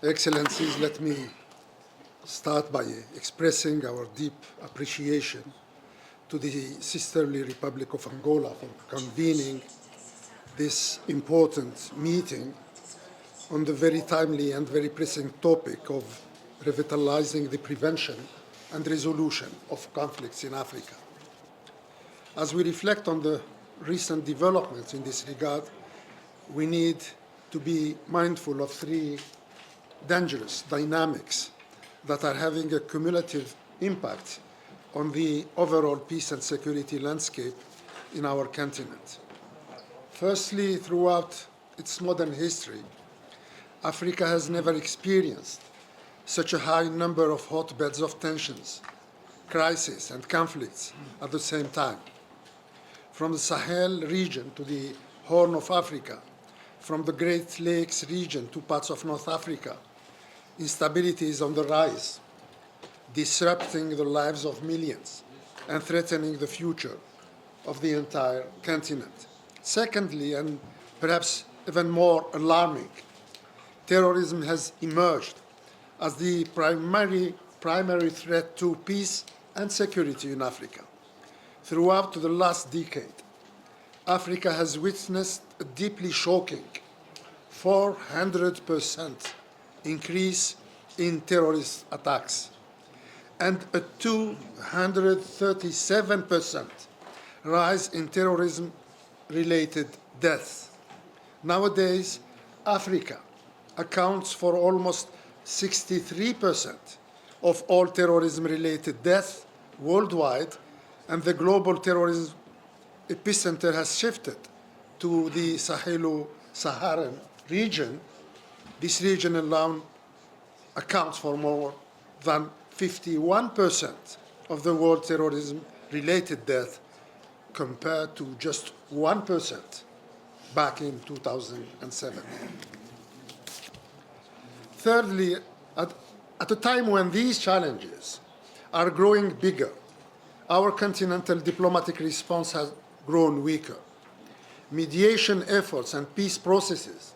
Excellencies, let me start by expressing our deep appreciation to the Sisterly Republic of Angola for convening this important meeting on the very timely and very pressing topic of revitalizing the prevention and resolution of conflicts in Africa. As we reflect on the recent developments in this regard, we need to be mindful of three dangerous dynamics that are having a cumulative impact on the overall peace and security landscape in our continent. Firstly, throughout its modern history, Africa has never experienced such a high number of hotbeds of tensions, crises, and conflicts at the same time. From the Sahel region to the Horn of Africa, from the Great Lakes region to parts of North Africa, instability is on the rise, disrupting the lives of millions and threatening the future of the entire continent. Secondly, and perhaps even more alarming, terrorism has emerged as the primary threat to peace and security in Africa. Throughout the last decade, Africa has witnessed a deeply shocking 400% increase in terrorist attacks and a 237% rise in terrorism-related deaths. Nowadays, Africa accounts for almost 63% of all terrorism-related deaths worldwide, and the global terrorism epicenter has shifted to the Sahelo-Saharan region. This region alone accounts for more than 51% of the world terrorism-related deaths, compared to just 1% back in 2007. Thirdly, at a time when these challenges are growing bigger, our continental diplomatic response has grown weaker. Mediation efforts and peace processes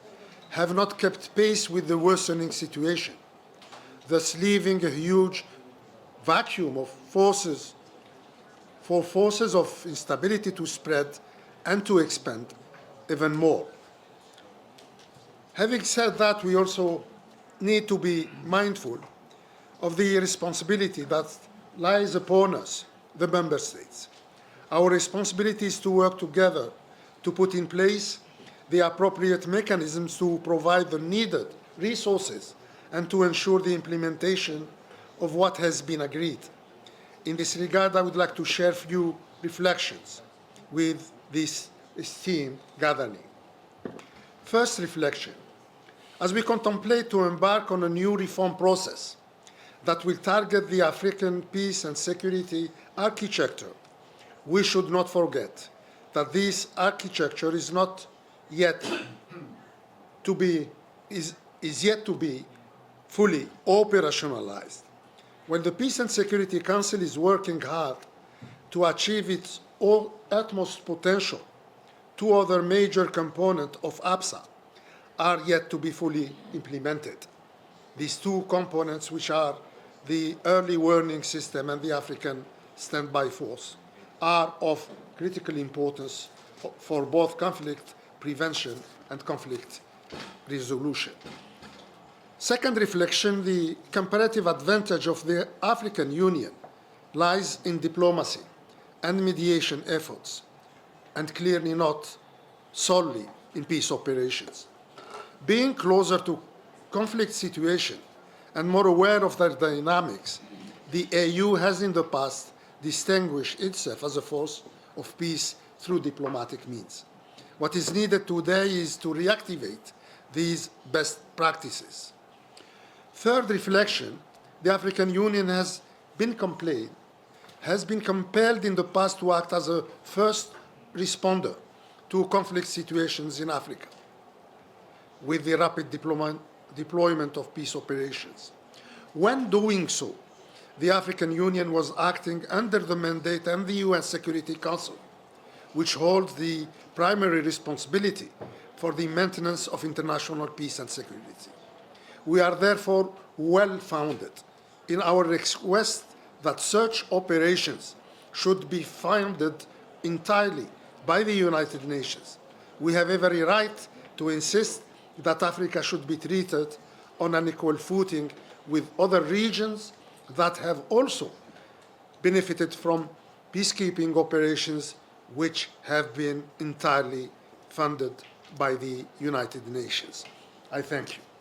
have not kept pace with the worsening situation, thus leaving a huge vacuum of forces of instability to spread and to expand even more. Having said that, we also need to be mindful of the responsibility that lies upon us, the member states. Our responsibility is to work together to put in place the appropriate mechanisms to provide the needed resources and to ensure the implementation of what has been agreed. In this regard, I would like to share a few reflections with this esteemed gathering. First reflection: as we contemplate to embark on a new reform process that will target the African peace and security architecture, we should not forget that this architecture is yet to be fully operationalized. While the Peace and Security Council is working hard to achieve its utmost potential, two other major components of APSA are yet to be fully implemented. These two components, which are the early warning system and the African standby force, are of critical importance for both conflict prevention and conflict resolution. Second reflection: the comparative advantage of the African Union lies in diplomacy and mediation efforts, and clearly not solely in peace operations. Being closer to conflict situations and more aware of their dynamics, the AU has in the past distinguished itself as a force of peace through diplomatic means. What is needed today is to reactivate these best practices. Third reflection: the African Union has been compelled in the past to act as a first responder to conflict situations in Africa, with the rapid deployment of peace operations. When doing so, the African Union was acting under the mandate of the UN Security Council, which holds the primary responsibility for the maintenance of international peace and security. We are therefore well-founded in our request that such operations should be funded entirely by the United Nations. We have every right to insist that Africa should be treated on an equal footing with other regions that have also benefited from peacekeeping operations which have been entirely funded by the United Nations. I thank you.